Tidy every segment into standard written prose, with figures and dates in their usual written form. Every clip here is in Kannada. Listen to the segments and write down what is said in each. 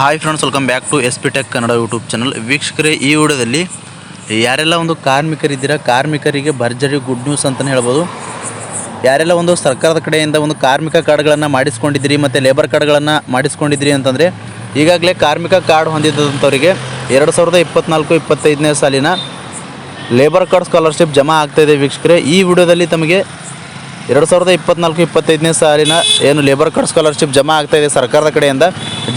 Hi friends, welcome back to S P tech Kannada YouTube channel. ವೀಕ್ಷಕರೇ, ಈ ವಿಡಿಯೋದಲ್ಲಿ ಯಾರೆಲ್ಲ ಒಂದು ಕಾರ್ಮಿಕರಿದ್ದೀರಾ, ಕಾರ್ಮಿಕರಿಗೆ ಭರ್ಜರಿ ಗುಡ್ ನ್ಯೂಸ್ ಅಂತಲೇ ಹೇಳ್ಬೋದು. ಯಾರೆಲ್ಲ ಒಂದು ಸರ್ಕಾರದ ಕಡೆಯಿಂದ ಒಂದು ಕಾರ್ಮಿಕ ಕಾರ್ಡ್ಗಳನ್ನು ಮಾಡಿಸ್ಕೊಂಡಿದ್ದೀರಿ ಮತ್ತು ಲೇಬರ್ ಕಾರ್ಡ್ಗಳನ್ನು ಮಾಡಿಸ್ಕೊಂಡಿದ್ದೀರಿ ಅಂತಂದರೆ ಈಗಾಗಲೇ ಕಾರ್ಮಿಕ ಕಾರ್ಡ್ ಹೊಂದಿದ್ದಂಥವರಿಗೆ 2024-25ನೇ ಸಾಲಿನ ಲೇಬರ್ ಕಾರ್ಡ್ ಸ್ಕಾಲರ್ಶಿಪ್ ಜಮಾ ಆಗ್ತಾಯಿದೆ. ವೀಕ್ಷಕರೇ, ಈ ವಿಡಿಯೋದಲ್ಲಿ ತಮಗೆ 2024-25ನೇ ಸಾಲಿನ ಏನು ಲೇಬರ್ ಕಾರ್ಡ್ ಸ್ಕಾಲರ್ಶಿಪ್ ಜಮಾ ಆಗ್ತಾಯಿದೆ ಸರ್ಕಾರದ ಕಡೆಯಿಂದ,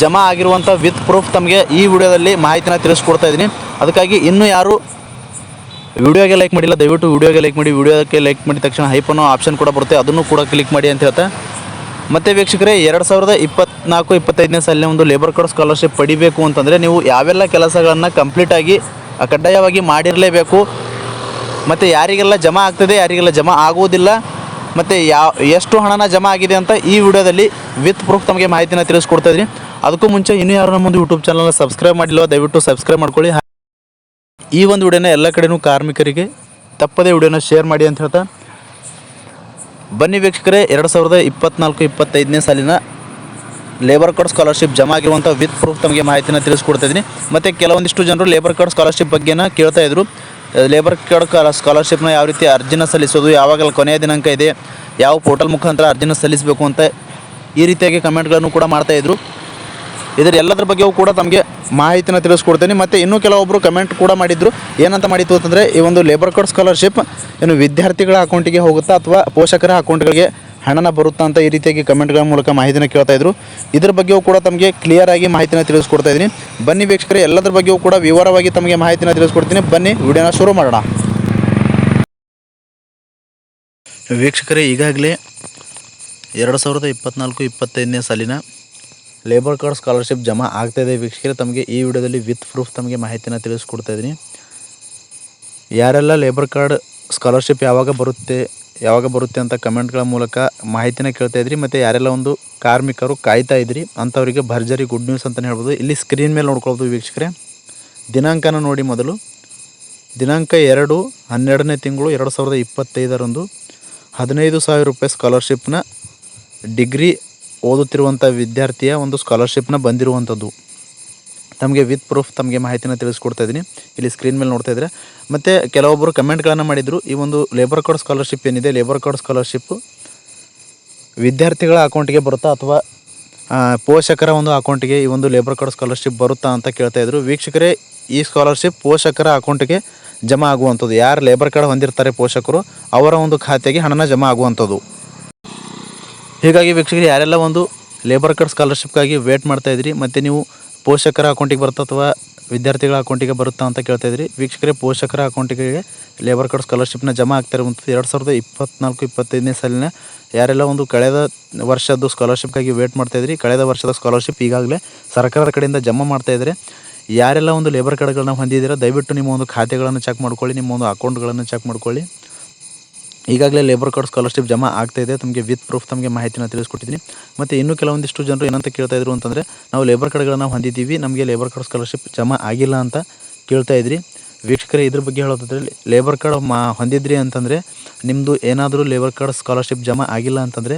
ಜಮಾ ಆಗಿರುವಂಥ ವಿತ್ ಪ್ರೂಫ್ ತಮಗೆ ಈ ವಿಡಿಯೋದಲ್ಲಿ ಮಾಹಿತಿನ ತಿಳಿಸ್ಕೊಡ್ತಾ ಇದ್ದೀನಿ. ಅದಕ್ಕಾಗಿ ಇನ್ನೂ ಯಾರು ವಿಡಿಯೋಗೆ ಲೈಕ್ ಮಾಡಿಲ್ಲ, ದಯವಿಟ್ಟು ವಿಡಿಯೋಗೆ ಲೈಕ್ ಮಾಡಿ. ವಿಡಿಯೋಕ್ಕೆ ಲೈಕ್ ಮಾಡಿದ ತಕ್ಷಣ ಹೈಪ್ ಅನ್ನೋ ಆಪ್ಷನ್ ಕೂಡ ಬರುತ್ತೆ, ಅದನ್ನು ಕೂಡ ಕ್ಲಿಕ್ ಮಾಡಿ ಅಂತ ಹೇಳ್ತಾ, ಮತ್ತು ವೀಕ್ಷಕರೇ 2024-25ನೇ ಸಾಲಿನ ಒಂದು ಲೇಬರ್ ಕಾರ್ಡ್ ಸ್ಕಾಲರ್ಶಿಪ್ ಪಡಿಬೇಕು ಅಂತಂದರೆ ನೀವು ಯಾವೆಲ್ಲ ಕೆಲಸಗಳನ್ನು ಕಂಪ್ಲೀಟಾಗಿ ಕಡ್ಡಾಯವಾಗಿ ಮಾಡಿರಲೇಬೇಕು. ಮತ್ತು ಯಾರಿಗೆಲ್ಲ ಜಮಾ ಆಗ್ತದೆ, ಯಾರಿಗೆಲ್ಲ ಜಮಾ ಆಗುವುದಿಲ್ಲ, ಮತ್ತು ಎಷ್ಟು ಹಣನ ಜಮಾ ಆಗಿದೆ ಅಂತ ಈ ವಿಡಿಯೋದಲ್ಲಿ ವಿತ್ ಪ್ರೂಫ್ ತಮಗೆ ಮಾಹಿತಿನ ತಿಳಿಸ್ಕೊಡ್ತಾಯಿದ್ದೀನಿ. ಅದಕ್ಕೂ ಮುಂಚೆ ಇನ್ನೂ ಯಾರು ನಮ್ಮೊಂದು ಯೂಟ್ಯೂಬ್ ಚಾನಲ್ನ ಸಬ್ಸ್ಕ್ರೈಬ್ ಮಾಡಿಲ್ಲ, ದಯವಿಟ್ಟು ಸಬ್ಸ್ಕ್ರೈಬ್ ಮಾಡ್ಕೊಳ್ಳಿ. ಈ ಒಂದು ವಿಡಿಯೋನ ಎಲ್ಲ ಕಡೆಯೂ ಕಾರ್ಮಿಕರಿಗೆ ತಪ್ಪದೇ ವಿಡಿಯೋನ ಶೇರ್ ಮಾಡಿ ಅಂತ ಹೇಳ್ತಾ, ಬನ್ನಿ ವೀಕ್ಷಕರೇ, 2024-25ನೇ ಸಾಲಿನ ಲೇಬರ್ ಕಾರ್ಡ್ ಸ್ಕಾಲರ್ಶಿಪ್ ಜಮಾ ಆಗಿರುವಂಥ ವಿತ್ ಪ್ರೂಫ್ ತಮಗೆ ಮಾಹಿತಿನ ತಿಳಿಸ್ಕೊಡ್ತಾಯಿದ್ದೀನಿ. ಮತ್ತು ಕೆಲವೊಂದಿಷ್ಟು ಜನರು ಲೇಬರ್ ಕಾರ್ಡ್ ಸ್ಕಾಲರ್ಶಿಪ್ ಬಗ್ಗೆನ ಕೇಳ್ತಾಯಿದ್ರು. ಲೇಬರ್ ಕಾರ್ಡ್ ಸ್ಕಾಲರ್ಶಿಪ್ನ ಯಾವ ರೀತಿ ಅರ್ಜಿನ ಸಲ್ಲಿಸೋದು, ಯಾವಾಗಲ ಕೊನೆಯ ದಿನಾಂಕ ಇದೆ, ಯಾವ ಪೋರ್ಟಲ್ ಮುಖಾಂತರ ಅರ್ಜಿನ ಸಲ್ಲಿಸಬೇಕು ಅಂತ ಈ ರೀತಿಯಾಗಿ ಕಮೆಂಟ್ಗಳನ್ನು ಕೂಡ ಮಾಡ್ತಾಯಿದ್ರು. ಇದರ ಎಲ್ಲದರ ಬಗ್ಗೆಯೂ ಕೂಡ ತಮಗೆ ಮಾಹಿತಿನ ತಿಳಿಸ್ಕೊಡ್ತೀನಿ. ಮತ್ತು ಇನ್ನೂ ಕೆಲವೊಬ್ಬರು ಕಮೆಂಟ್ ಕೂಡ ಮಾಡಿದ್ರು. ಏನಂತ ಮಾಡಿತ್ತು ಅಂತಂದರೆ, ಈ ಒಂದು ಲೇಬರ್ ಕಾರ್ಡ್ ಸ್ಕಾಲರ್ಶಿಪ್ ಏನು ವಿದ್ಯಾರ್ಥಿಗಳ ಅಕೌಂಟಿಗೆ ಹೋಗುತ್ತಾ ಅಥವಾ ಪೋಷಕರ ಅಕೌಂಟ್ಗಳಿಗೆ ಹಣನ ಬರುತ್ತಾ ಅಂತ ಈ ರೀತಿಯಾಗಿ ಕಮೆಂಟ್ಗಳ ಮೂಲಕ ಮಾಹಿತಿನ ಕೇಳ್ತಾಯಿದ್ರು. ಇದ್ರ ಬಗ್ಗೆಯೂ ಕೂಡ ತಮಗೆ ಕ್ಲಿಯರಾಗಿ ಮಾಹಿತಿನ ತಿಳಿಸ್ಕೊಡ್ತಾ ಇದ್ದೀನಿ. ಬನ್ನಿ ವೀಕ್ಷಕರೇ, ಎಲ್ಲದರ ಬಗ್ಗೆಯೂ ಕೂಡ ವಿವರವಾಗಿ ತಮಗೆ ಮಾಹಿತಿನ ತಿಳಿಸ್ಕೊಡ್ತೀನಿ. ಬನ್ನಿ ವಿಡಿಯೋನ ಶುರು ಮಾಡೋಣ. ವೀಕ್ಷಕರೇ, ಈಗಾಗಲೇ 2024-25ನೇ ಸಾಲಿನ ಲೇಬರ್ ಕಾರ್ಡ್ ಸ್ಕಾಲರ್ಶಿಪ್ ಜಮಾ ಆಗ್ತಾಯಿದೆ. ವೀಕ್ಷಕರೇ, ತಮಗೆ ಈ ವಿಡಿಯೋದಲ್ಲಿ ವಿತ್ ಪ್ರೂಫ್ ತಮಗೆ ಮಾಹಿತಿನ ತಿಳಿಸ್ಕೊಡ್ತಾ ಇದ್ದೀನಿ. ಯಾರೆಲ್ಲ ಲೇಬರ್ ಕಾರ್ಡ್ ಸ್ಕಾಲರ್ಶಿಪ್ ಯಾವಾಗ ಬರುತ್ತೆ ಅಂತ ಕಮೆಂಟ್ಗಳ ಮೂಲಕ ಮಾಹಿತಿನ ಕೇಳ್ತಾ ಇದ್ರಿ, ಮತ್ತು ಯಾರೆಲ್ಲ ಒಂದು ಕಾರ್ಮಿಕರು ಕಾಯ್ತಾ ಇದ್ರಿ ಅಂಥವರಿಗೆ ಭರ್ಜರಿ ಗುಡ್ ನ್ಯೂಸ್ ಅಂತಲೇ ಹೇಳ್ಬೋದು. ಇಲ್ಲಿ ಸ್ಕ್ರೀನ್ ಮೇಲೆ ನೋಡ್ಕೊಳ್ಬೋದು ವೀಕ್ಷಕರೇ, ದಿನಾಂಕನ ನೋಡಿ. ಮೊದಲು ದಿನಾಂಕ 2/12ನೇ ತಿಂಗಳು 2025ರಂದು 15,000 ರೂಪಾಯಿ ಸ್ಕಾಲರ್ಶಿಪ್ನ ಡಿಗ್ರಿ ಓದುತ್ತಿರುವಂಥ ವಿದ್ಯಾರ್ಥಿಯ ಒಂದು ಸ್ಕಾಲರ್ಶಿಪ್ನ ಬಂದಿರುವಂಥದ್ದು. ತಮಗೆ ವಿತ್ ಪ್ರೂಫ್ ತಮಗೆ ಮಾಹಿತಿನ ತಿಳಿಸ್ಕೊಡ್ತಾ ಇದ್ದೀನಿ. ಇಲ್ಲಿ ಸ್ಕ್ರೀನ್ ಮೇಲೆ ನೋಡ್ತಾ ಇದ್ದರೆ, ಮತ್ತು ಕೆಲವೊಬ್ಬರು ಕಮೆಂಟ್ಗಳನ್ನು ಮಾಡಿದರು. ಈ ಒಂದು ಲೇಬರ್ ಕಾರ್ಡ್ ಸ್ಕಾಲರ್ಶಿಪ್ ಏನಿದೆ, ಲೇಬರ್ ಕಾರ್ಡ್ ಸ್ಕಾಲರ್ಶಿಪ್ಪು ವಿದ್ಯಾರ್ಥಿಗಳ ಅಕೌಂಟಿಗೆ ಬರುತ್ತಾ ಅಥವಾ ಪೋಷಕರ ಒಂದು ಅಕೌಂಟಿಗೆ ಈ ಒಂದು ಲೇಬರ್ ಕಾರ್ಡ್ ಸ್ಕಾಲರ್ಶಿಪ್ ಬರುತ್ತಾ ಅಂತ ಕೇಳ್ತಾಯಿದ್ರು. ವೀಕ್ಷಕರೇ, ಈ ಸ್ಕಾಲರ್ಶಿಪ್ ಪೋಷಕರ ಅಕೌಂಟಿಗೆ ಜಮಾ ಆಗುವಂಥದ್ದು. ಯಾರು ಲೇಬರ್ ಕಾರ್ಡ್ ಹೊಂದಿರ್ತಾರೆ ಪೋಷಕರು, ಅವರ ಒಂದು ಖಾತೆಗೆ ಹಣನ ಜಮಾ ಆಗುವಂಥದ್ದು. ಹೀಗಾಗಿ ವೀಕ್ಷಕರು, ಯಾರೆಲ್ಲ ಒಂದು ಲೇಬರ್ ಕಾರ್ಡ್ ಸ್ಕಾಲರ್ಶಿಪ್ಗಾಗಿ ವೇಟ್ ಮಾಡ್ತಾಯಿದ್ರಿ, ಮತ್ತು ನೀವು ಪೋಷಕರ ಅಕೌಂಟಿಗೆ ಬರುತ್ತಾ ಅಥವಾ ವಿದ್ಯಾರ್ಥಿಗಳ ಅಕೌಂಟಿಗೆ ಬರುತ್ತಾ ಅಂತ ಕೇಳ್ತಾಯಿದ್ರಿ. ವೀಕ್ಷಕರೇ, ಪೋಷಕರ ಅಕೌಂಟಿಗೆ ಲೇಬರ್ ಕಾರ್ಡ್ ಸ್ಕಾಲರ್ಶಿಪ್ನ ಜಮಾ ಆಗ್ತಾ ಇರುವಂಥದ್ದು 2024-25ನೇ ಸಾಲಿನ ಯಾರೆಲ್ಲ ಒಂದು ಕಳೆದ ವರ್ಷದ್ದು ಸ್ಕಾಲರ್ಶಿಪ್ಗಾಗಿ ವೇಟ್ ಮಾಡ್ತಾಯಿದ್ರಿ, ಕಳೆದ ವರ್ಷದ ಸ್ಕಾಲರ್ಶಿಪ್ ಈಗಾಗಲೇ ಸರ್ಕಾರದ ಕಡೆಯಿಂದ ಜಮಾ ಮಾಡ್ತಾಯಿದ್ದಾರೆ. ಯಾರೆಲ್ಲ ಒಂದು ಲೇಬರ್ ಕಾರ್ಡ್ಗಳನ್ನ ಹೊಂದಿದ್ದೀರಾ, ದಯವಿಟ್ಟು ನಿಮ್ಮ ಒಂದು ಖಾತೆಗಳನ್ನು ಚೆಕ್ ಮಾಡ್ಕೊಳ್ಳಿ, ನಿಮ್ಮ ಒಂದು ಅಕೌಂಟ್ಗಳನ್ನು ಚೆಕ್ ಮಾಡ್ಕೊಳ್ಳಿ. ಈಗಾಗಲೇ ಲೇಬರ್ ಕಾರ್ಡ್ ಸ್ಕಾಲರ್ಶಿಪ್ ಜಮಾ ಆಗ್ತಾಯಿದೆ. ತಮಗೆ ವಿತ್ ಪ್ರೂಫ್ ತಮಗೆ ಮಾಹಿತಿನ ತಿಳಿಸ್ಕೊಟ್ಟಿದ್ದೀನಿ. ಮತ್ತು ಇನ್ನೂ ಕೆಲವೊಂದಿಷ್ಟು ಜನರು ಏನಂತ ಕೇಳ್ತಾಯಿದ್ರು ಅಂತಂದರೆ, ನಾವು ಲೇಬರ್ ಕಾರ್ಡ್ಗಳನ್ನು ಹೊಂದಿದ್ದೀವಿ, ನಮಗೆ ಲೇಬರ್ ಕಾರ್ಡ್ ಸ್ಕಾಲರ್ಶಿಪ್ ಜಮಾ ಆಗಿಲ್ಲ ಅಂತ ಕೇಳ್ತಾಯಿದ್ರಿ. ವೀಕ್ಷಕರೇ, ಇದ್ರ ಬಗ್ಗೆ ಹೇಳೋದಾದರೆ, ಲೇಬರ್ ಕಾರ್ಡ್ ಹೊಂದಿದ್ರಿ ಅಂತಂದರೆ, ನಿಮ್ಮದು ಏನಾದರೂ ಲೇಬರ್ ಕಾರ್ಡ್ ಸ್ಕಾಲರ್ಶಿಪ್ ಜಮಾ ಆಗಿಲ್ಲ ಅಂತಂದರೆ,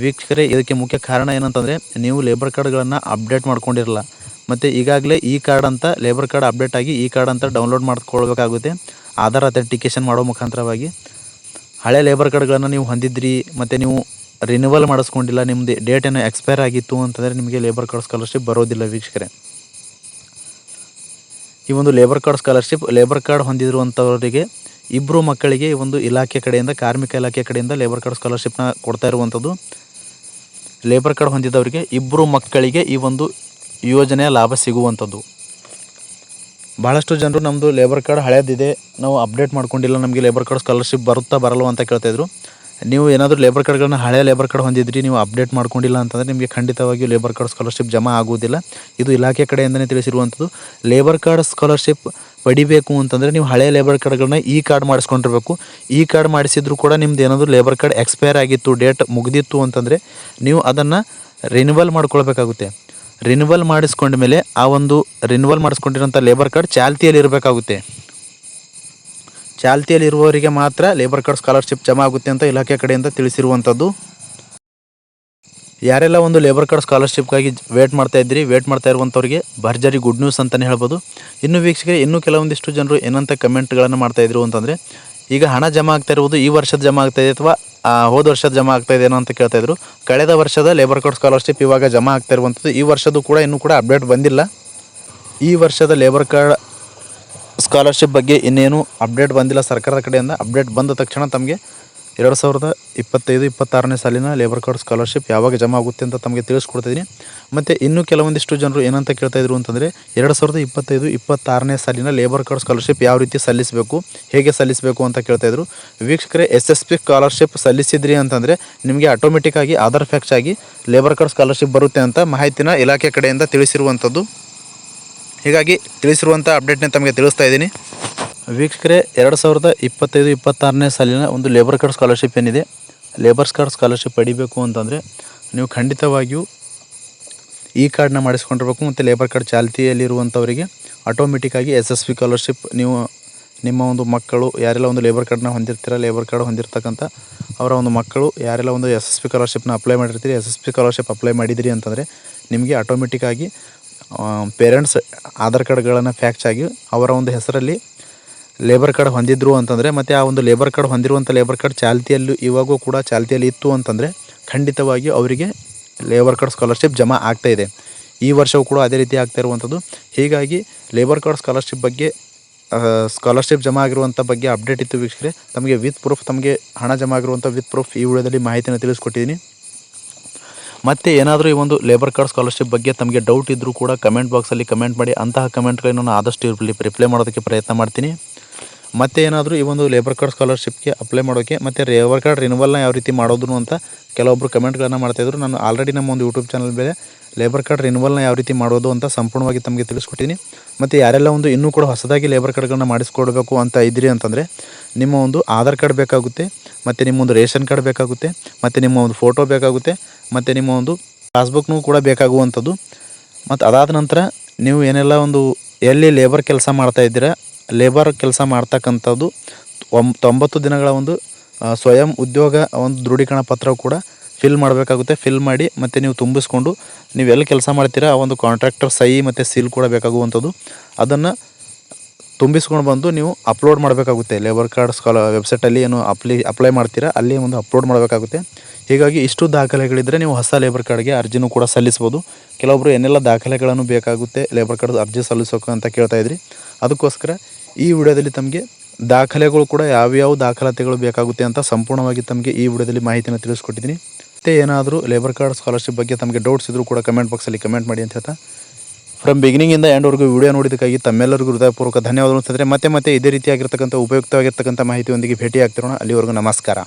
ವೀಕ್ಷಕರೇ, ಇದಕ್ಕೆ ಮುಖ್ಯ ಕಾರಣ ಏನಂತಂದರೆ, ನೀವು ಲೇಬರ್ ಕಾರ್ಡ್ಗಳನ್ನು ಅಪ್ಡೇಟ್ ಮಾಡ್ಕೊಂಡಿರಲ್ಲ. ಮತ್ತು ಈಗಾಗಲೇ ಈ ಕಾರ್ಡ್ ಅಂತ ಲೇಬರ್ ಕಾರ್ಡ್ ಅಪ್ಡೇಟ್ ಆಗಿ ಈ ಕಾರ್ಡ್ ಅಂತ ಡೌನ್ಲೋಡ್ ಮಾಡ್ಕೊಳ್ಬೇಕಾಗುತ್ತೆ ಆಧಾರ್ ಅಥೆಂಟಿಕೇಷನ್ ಮಾಡೋ ಮುಖಾಂತರವಾಗಿ. ಹಳೆ ಲೇಬರ್ ಕಾರ್ಡ್ಗಳನ್ನು ನೀವು ಹೊಂದಿದ್ರಿ ಮತ್ತು ನೀವು ರಿನ್ಯೂವಲ್ ಮಾಡಿಸ್ಕೊಂಡಿಲ್ಲ, ನಿಮ್ಮದು ಡೇಟ್ ಏನೋ ಎಕ್ಸ್ಪೈರ್ ಆಗಿತ್ತು ಅಂತಂದರೆ ನಿಮಗೆ ಲೇಬರ್ ಕಾರ್ಡ್ ಸ್ಕಾಲರ್ಶಿಪ್ ಬರೋದಿಲ್ಲ. ವೀಕ್ಷಕರೇ, ಈ ಒಂದು ಲೇಬರ್ ಕಾರ್ಡ್ ಹೊಂದಿರುವಂಥವರಿಗೆ 2 ಮಕ್ಕಳಿಗೆ ಈ ಒಂದು ಇಲಾಖೆ ಕಡೆಯಿಂದ, ಕಾರ್ಮಿಕ ಇಲಾಖೆ ಕಡೆಯಿಂದ ಲೇಬರ್ ಕಾರ್ಡ್ ಸ್ಕಾಲರ್ಶಿಪ್ನ ಕೊಡ್ತಾ ಇರುವಂಥದ್ದು. ಲೇಬರ್ ಕಾರ್ಡ್ ಹೊಂದಿದವರಿಗೆ 2 ಮಕ್ಕಳಿಗೆ ಈ ಒಂದು ಯೋಜನೆಯ ಲಾಭ ಸಿಗುವಂಥದ್ದು. ಭಾಳಷ್ಟು ಜನರು ನಮ್ಮದು ಲೇಬರ್ ಕಾರ್ಡ್ ಹಳೇದಿದೆ, ನಾವು ಅಪ್ಡೇಟ್ ಮಾಡ್ಕೊಂಡಿಲ್ಲ, ನಮಗೆ ಲೇಬರ್ ಕಾರ್ಡ್ ಸ್ಕಾಲರ್ಶಿಪ್ ಬರುತ್ತಾ ಬರಲ್ವ ಅಂತ ಕೇಳ್ತಾಯಿದ್ರು. ನೀವು ಏನಾದರೂ ಲೇಬರ್ ಕಾರ್ಡ್ಗಳನ್ನ ಹಳೆಯ ಲೇಬರ್ ಕಾರ್ಡ್ ಹೊಂದಿದ್ರಿ, ನೀವು ಅಪ್ಡೇಟ್ ಮಾಡ್ಕೊಂಡಿಲ್ಲ ಅಂತಂದರೆ ನಿಮಗೆ ಖಂಡಿತವಾಗಿಯೂ ಲೇಬರ್ ಕಾರ್ಡ್ ಸ್ಕಾಲರ್ಶಿಪ್ ಜಮಾ ಆಗುವುದಿಲ್ಲ. ಇದು ಇಲಾಖೆ ಕಡೆಯಿಂದಲೇ ತಿಳಿಸಿರುವಂಥದ್ದು. ಲೇಬರ್ ಕಾರ್ಡ್ ಸ್ಕಾಲರ್ಶಿಪ್ ಪಡಿಬೇಕು ಅಂತಂದರೆ ನೀವು ಹಳೆಯ ಲೇಬರ್ ಕಾರ್ಡ್ಗಳನ್ನ ಈ ಕಾರ್ಡ್ ಮಾಡಿಸ್ಕೊಂಡಿರ್ಬೇಕು. ಈ ಕಾರ್ಡ್ ಮಾಡಿಸಿದ್ರು ಕೂಡ ನಿಮ್ದು ಏನಾದರೂ ಲೇಬರ್ ಕಾರ್ಡ್ ಎಕ್ಸ್ಪೈರ್ ಆಗಿತ್ತು, ಡೇಟ್ ಮುಗಿದಿತ್ತು ಅಂತಂದರೆ ನೀವು ಅದನ್ನು ರಿನ್ಯೂವಲ್ ಮಾಡ್ಕೊಳ್ಬೇಕಾಗುತ್ತೆ. ರಿನ್ಯೂವಲ್ ಮಾಡಿಸ್ಕೊಂಡ ಮೇಲೆ ಆ ಒಂದು ರಿನ್ಯೂವಲ್ ಮಾಡಿಸ್ಕೊಂಡಿರೋಂಥ ಲೇಬರ್ ಕಾರ್ಡ್ ಚಾಲ್ತಿಯಲ್ಲಿ ಇರಬೇಕಾಗುತ್ತೆ. ಚಾಲ್ತಿಯಲ್ಲಿರುವವರಿಗೆ ಮಾತ್ರ ಲೇಬರ್ ಕಾರ್ಡ್ ಸ್ಕಾಲರ್ಶಿಪ್ ಜಮಾ ಆಗುತ್ತೆ ಅಂತ ಇಲಾಖೆ ಕಡೆಯಿಂದ ತಿಳಿಸಿರುವಂಥದ್ದು. ಯಾರೆಲ್ಲ ಒಂದು ಲೇಬರ್ ಕಾರ್ಡ್ ಸ್ಕಾಲರ್ಶಿಪ್ಗಾಗಿ ವೇಟ್ ಮಾಡ್ತಾ ಇರುವಂಥವ್ರಿಗೆ ಭರ್ಜರಿ ಗುಡ್ ನ್ಯೂಸ್ ಅಂತಲೇ ಹೇಳ್ಬೋದು. ಇನ್ನು ವೀಕ್ಷಕರೇ, ಇನ್ನೂ ಕೆಲವೊಂದಿಷ್ಟು ಜನರು ಏನಂತ ಕಮೆಂಟ್ಗಳನ್ನು ಮಾಡ್ತಾಯಿದ್ರು ಅಂತಂದರೆ, ಈಗ ಹಣ ಜಮಾ ಆಗ್ತಾ ಇರುವುದು ಈ ವರ್ಷದ ಜಮಾ ಆಗ್ತಾಯಿದೆ ಅಥವಾ ಹೋದ ವರ್ಷದ ಜಮಾ ಆಗ್ತಾಯಿದೆ ಏನೋ ಅಂತ ಕೇಳ್ತಾಯಿದ್ರು. ಕಳೆದ ವರ್ಷದ ಲೇಬರ್ ಕಾರ್ಡ್ ಸ್ಕಾಲರ್ಶಿಪ್ ಇವಾಗ ಜಮಾ ಆಗ್ತಾ ಇರುವಂಥದ್ದು. ಈ ವರ್ಷದ್ದು ಕೂಡ ಇನ್ನೂ ಕೂಡ ಅಪ್ಡೇಟ್ ಬಂದಿಲ್ಲ. ಈ ವರ್ಷದ ಲೇಬರ್ ಕಾರ್ಡ್ ಸ್ಕಾಲರ್ಶಿಪ್ ಬಗ್ಗೆ ಇನ್ನೇನು ಅಪ್ಡೇಟ್ ಬಂದಿಲ್ಲ ಸರ್ಕಾರದ ಕಡೆಯಿಂದ. ಅಪ್ಡೇಟ್ ಬಂದ ತಕ್ಷಣ ತಮಗೆ 2025-26ನೇ ಸಾಲಿನ ಲೇಬರ್ ಕಾರ್ಡ್ ಸ್ಕಾಲರ್ಶಿಪ್ ಯಾವಾಗ ಜಮಾ ಆಗುತ್ತೆ ಅಂತ ತಮಗೆ ತಿಳಿಸ್ಕೊಡ್ತಿದ್ದೀನಿ. ಮತ್ತು ಇನ್ನೂ ಕೆಲವೊಂದಿಷ್ಟು ಜನರು ಏನಂತ ಕೇಳ್ತಾಯಿದ್ರು ಅಂತಂದರೆ, 2025-26ನೇ ಸಾಲಿನ ಲೇಬರ್ ಕಾರ್ಡ್ ಸ್ಕಾಲರ್ಶಿಪ್ ಯಾವ ರೀತಿ ಸಲ್ಲಿಸಬೇಕು, ಹೇಗೆ ಸಲ್ಲಿಸಬೇಕು ಅಂತ ಕೇಳ್ತಾಯಿದ್ರು. ವೀಕ್ಷಕರೇ, SSP ಸ್ಕಾಲರ್ಶಿಪ್ ಸಲ್ಲಿಸಿದ್ರಿ ಅಂತಂದರೆ ನಿಮಗೆ ಆಟೋಮೆಟಿಕ್ಕಾಗಿ ಆಧಾರ್ ಫ್ಯಾಕ್ಚ್ ಆಗಿ ಲೇಬರ್ ಕಾರ್ಡ್ ಸ್ಕಾಲರ್ಶಿಪ್ ಬರುತ್ತೆ ಅಂತ ಮಾಹಿತಿನ ಇಲಾಖೆ ಕಡೆಯಿಂದ ತಿಳಿಸಿರುವಂಥದ್ದು. ಹೀಗಾಗಿ ತಿಳಿಸಿರುವಂಥ ಅಪ್ಡೇಟ್ನ ತಮಗೆ ತಿಳಿಸ್ತಾ ಇದ್ದೀನಿ. ವೀಕ್ಷಕರೇ, 2025-26ನೇ ಸಾಲಿನ ಒಂದು ಲೇಬರ್ ಕಾರ್ಡ್ ಸ್ಕಾಲರ್ಶಿಪ್ ಏನಿದೆ, ಲೇಬರ್ಸ್ ಕಾರ್ಡ್ ಸ್ಕಾಲರ್ಶಿಪ್ ಪಡಿಬೇಕು ಅಂತಂದರೆ ನೀವು ಖಂಡಿತವಾಗಿಯೂ ಈ ಕಾರ್ಡ್ನ ಮಾಡಿಸ್ಕೊಂಡಿರ್ಬೇಕು. ಮತ್ತು ಲೇಬರ್ ಕಾರ್ಡ್ ಚಾಲ್ತಿಯಲ್ಲಿರುವಂಥವರಿಗೆ ಆಟೋಮೆಟಿಕ್ಕಾಗಿ SSP ಸ್ಕಾಲರ್ಶಿಪ್ ನೀವು ನಿಮ್ಮ ಒಂದು ಮಕ್ಕಳು ಯಾರೆಲ್ಲ ಒಂದು ಲೇಬರ್ ಕಾರ್ಡ್ನ ಹೊಂದಿರ್ತೀರ, ಲೇಬರ್ ಕಾರ್ಡ್ ಹೊಂದಿರತಕ್ಕಂಥ ಅವರ ಒಂದು ಮಕ್ಕಳು ಯಾರೆಲ್ಲ ಒಂದು SSP ಸ್ಕಾಲರ್ಶಿಪ್ನ ಅಪ್ಲೈ ಮಾಡಿರ್ತೀರಿ, SSP ಸ್ಕಾಲರ್ಶಿಪ್ ಅಪ್ಲೈ ಮಾಡಿದಿರಿ ಅಂತಂದರೆ ನಿಮಗೆ ಆಟೋಮೆಟಿಕ್ಕಾಗಿ ಪೇರೆಂಟ್ಸ್ ಆಧಾರ್ ಕಾರ್ಡ್ಗಳನ್ನು ಫ್ಯಾಕ್ಚ್ ಆಗಿ ಅವರ ಒಂದು ಹೆಸರಲ್ಲಿ ಲೇಬರ್ ಕಾರ್ಡ್ ಹೊಂದಿದ್ರು ಅಂತಂದರೆ, ಮತ್ತು ಆ ಒಂದು ಲೇಬರ್ ಕಾರ್ಡ್ ಹೊಂದಿರುವಂಥ ಲೇಬರ್ ಕಾರ್ಡ್ ಚಾಲ್ತಿಯಲ್ಲೂ ಇವಾಗೂ ಕೂಡ ಚಾಲ್ತಿಯಲ್ಲಿ ಇತ್ತು ಅಂತಂದರೆ ಖಂಡಿತವಾಗಿ ಅವರಿಗೆ ಲೇಬರ್ ಕಾರ್ಡ್ ಸ್ಕಾಲರ್ಶಿಪ್ ಜಮಾ ಆಗ್ತಾಯಿದೆ. ಈ ವರ್ಷವೂ ಕೂಡ ಅದೇ ರೀತಿ ಆಗ್ತಾ ಇರುವಂಥದ್ದು. ಹೀಗಾಗಿ ಲೇಬರ್ ಕಾರ್ಡ್ ಸ್ಕಾಲರ್ಶಿಪ್ ಬಗ್ಗೆ ಸ್ಕಾಲರ್ಶಿಪ್ ಜಮಾ ಆಗಿರುವಂಥ ಬಗ್ಗೆ ಅಪ್ಡೇಟ್ ಇತ್ತು ವೀಕ್ಷಕರೇ. ತಮಗೆ ವಿತ್ ಪ್ರೂಫ್, ತಮಗೆ ಹಣ ಜಮಾ ಆಗಿರುವಂಥ ವಿತ್ ಪ್ರೂಫ್ ಈ ವಿಡಿಯೋದಲ್ಲಿ ಮಾಹಿತಿನ ತಿಳಿಸ್ಕೊಟ್ಟಿದ್ದೀನಿ. ಮತ್ತು ಏನಾದರೂ ಈ ಒಂದು ಲೇಬರ್ ಕಾರ್ಡ್ ಸ್ಕಾಲರ್ಶಿಪ್ ಬಗ್ಗೆ ತಮಗೆ ಡೌಟ್ ಇದ್ದರೂ ಕೂಡ ಕಮೆಂಟ್ ಬಾಕ್ಸಲ್ಲಿ ಕಮೆಂಟ್ ಮಾಡಿ. ಅಂತಹ ಕಮೆಂಟ್ಗಳನ್ನು ನಾನು ಆದಷ್ಟು ರಿಪ್ಲೈ ಮಾಡೋದಕ್ಕೆ ಪ್ರಯತ್ನ ಮಾಡ್ತೀನಿ. ಮತ್ತು ಏನಾದರೂ ಈ ಒಂದು ಲೇಬರ್ ಕಾರ್ಡ್ ಸ್ಕಾಲರ್ಶಿಪ್ಗೆ ಅಪ್ಲೈ ಮಾಡೋಕ್ಕೆ ಮತ್ತು ಲೇಬರ್ ಕಾರ್ಡ್ ರಿನ್ಯೂವಲ್ನ ಯಾವ ರೀತಿ ಮಾಡೋದು ಅಂತ ಕೆಲವೊಬ್ಬರು ಕಮೆಂಟ್ಗಳನ್ನು ಮಾಡ್ತಾಯಿದ್ರು. ನಾನು ಆಲ್ರೆಡಿ ನಮ್ಮ ಒಂದು ಯೂಟ್ಯೂಬ್ ಚಾನಲ್ ಮೇಲೆ ಲೇಬರ್ ಕಾರ್ಡ್ ರಿನ್ಯೂವಲ್ನ ಯಾವ ರೀತಿ ಮಾಡೋದು ಅಂತ ಸಂಪೂರ್ಣವಾಗಿ ತಮಗೆ ತಿಳಿಸ್ಕೊಟ್ಟಿದ್ದೀನಿ. ಮತ್ತು ಯಾರೆಲ್ಲ ಒಂದು ಇನ್ನೂ ಕೂಡ ಹೊಸದಾಗಿ ಲೇಬರ್ ಕಾರ್ಡ್ಗಳನ್ನ ಮಾಡಿಸ್ಕೊಡ್ಬೇಕು ಅಂತ ಇದ್ರಿ ಅಂತಂದರೆ ನಿಮ್ಮ ಒಂದು ಆಧಾರ್ ಕಾರ್ಡ್ ಬೇಕಾಗುತ್ತೆ, ಮತ್ತು ನಿಮ್ಮ ಒಂದು ರೇಷನ್ ಕಾರ್ಡ್ ಬೇಕಾಗುತ್ತೆ, ಮತ್ತು ನಿಮ್ಮ ಒಂದು ಫೋಟೋ ಬೇಕಾಗುತ್ತೆ, ಮತ್ತು ನಿಮ್ಮ ಒಂದು ಪಾಸ್ಬುಕ್ನೂ ಕೂಡ ಬೇಕಾಗುವಂಥದ್ದು. ಮತ್ತು ಅದಾದ ನಂತರ ನೀವು ಏನೆಲ್ಲ ಒಂದು ಎಲ್ಲಿ ಲೇಬರ್ ಕೆಲಸ ಮಾಡ್ತಾಯಿದ್ದೀರಾ, ಲೇಬರ್ ಕೆಲಸ ಮಾಡ್ತಕ್ಕಂಥದ್ದು 90 ದಿನಗಳ ಒಂದು ಸ್ವಯಂ ಉದ್ಯೋಗ ಒಂದು ದೃಢೀಕರಣ ಪತ್ರ ಕೂಡ ಫಿಲ್ ಮಾಡಬೇಕಾಗುತ್ತೆ. ಫಿಲ್ ಮಾಡಿ ಮತ್ತು ನೀವು ತುಂಬಿಸ್ಕೊಂಡು ನೀವು ಎಲ್ಲಿ ಕೆಲಸ ಮಾಡ್ತೀರಾ ಆ ಒಂದು ಕಾಂಟ್ರಾಕ್ಟರ್ ಸಹಿ ಮತ್ತು ಸೀಲ್ ಕೂಡ ಬೇಕಾಗುವಂಥದ್ದು. ಅದನ್ನು ತುಂಬಿಸ್ಕೊಂಡು ಬಂದು ನೀವು ಅಪ್ಲೋಡ್ ಮಾಡಬೇಕಾಗುತ್ತೆ. ಲೇಬರ್ ಕಾರ್ಡ್ ವೆಬ್ಸೈಟಲ್ಲಿ ಏನು ಅಪ್ಲೈ ಮಾಡ್ತೀರಾ ಅಲ್ಲಿ ಒಂದು ಅಪ್ಲೋಡ್ ಮಾಡಬೇಕಾಗುತ್ತೆ. ಹೀಗಾಗಿ ಇಷ್ಟು ದಾಖಲೆಗಳಿದ್ದರೆ ನೀವು ಹೊಸ ಲೇಬರ್ ಕಾರ್ಡ್ಗೆ ಅರ್ಜಿನೂ ಕೂಡ ಸಲ್ಲಿಸ್ಬೋದು. ಕೆಲವೊಬ್ಬರು ಏನೆಲ್ಲ ದಾಖಲೆಗಳನ್ನು ಬೇಕಾಗುತ್ತೆ ಲೇಬರ್ ಕಾರ್ಡ್ ಅರ್ಜಿ ಸಲ್ಲಿಸೋಕೆ ಅಂತ ಕೇಳ್ತಾಯಿದ್ರಿ. ಅದಕ್ಕೋಸ್ಕರ ಈ ವಿಡಿಯೋದಲ್ಲಿ ತಮಗೆ ದಾಖಲೆಗಳು ಕೂಡ ಯಾವ್ಯಾವ ದಾಖಲಾತಿಗಳು ಬೇಕಾಗುತ್ತೆ ಅಂತ ಸಂಪೂರ್ಣವಾಗಿ ತಮಗೆ ಈ ವಿಡಿಯೋದಲ್ಲಿ ಮಾಹಿತಿನ ತಿಳಿಸ್ಕೊಟ್ಟಿದ್ದೀನಿ. ಮತ್ತು ಏನಾದರೂ ಲೇಬರ್ ಕಾರ್ಡ್ ಸ್ಕಾಲರ್ಶಿಪ್ ಬಗ್ಗೆ ತಮಗೆ ಡೌಟ್ಸ್ ಇದ್ದರೂ ಕೂಡ ಕಮೆಂಟ್ ಬಾಕ್ಸಲ್ಲಿ ಕಮೆಂಟ್ ಮಾಡಿ ಅಂತ ಹೇಳ್ತಾ, ಫ್ರಮ್ ಬಿಗಿನಿಂಗಿಂದ ಎಂಡ್ವರೆಗೂ ವಿಡಿಯೋ ನೋಡಿದ್ದಕ್ಕಾಗಿ ತಮ್ಮೆಲ್ಲರಿಗೂ ಹೃದಯಪೂರ್ವಕ ಧನ್ಯವಾದಗಳು ಅಂತಂದರೆ ಮತ್ತೆ ಇದೇ ರೀತಿಯಾಗಿರ್ತಕ್ಕಂಥ ಉಪಯುಕ್ತವಾಗಿರ್ತಕ್ಕಂಥ ಮಾಹಿತಿಯೊಂದಿಗೆ ಭೇಟಿ ಆಗ್ತಿರೋಣ. ಅಲ್ಲಿವರೆಗೂ ನಮಸ್ಕಾರ.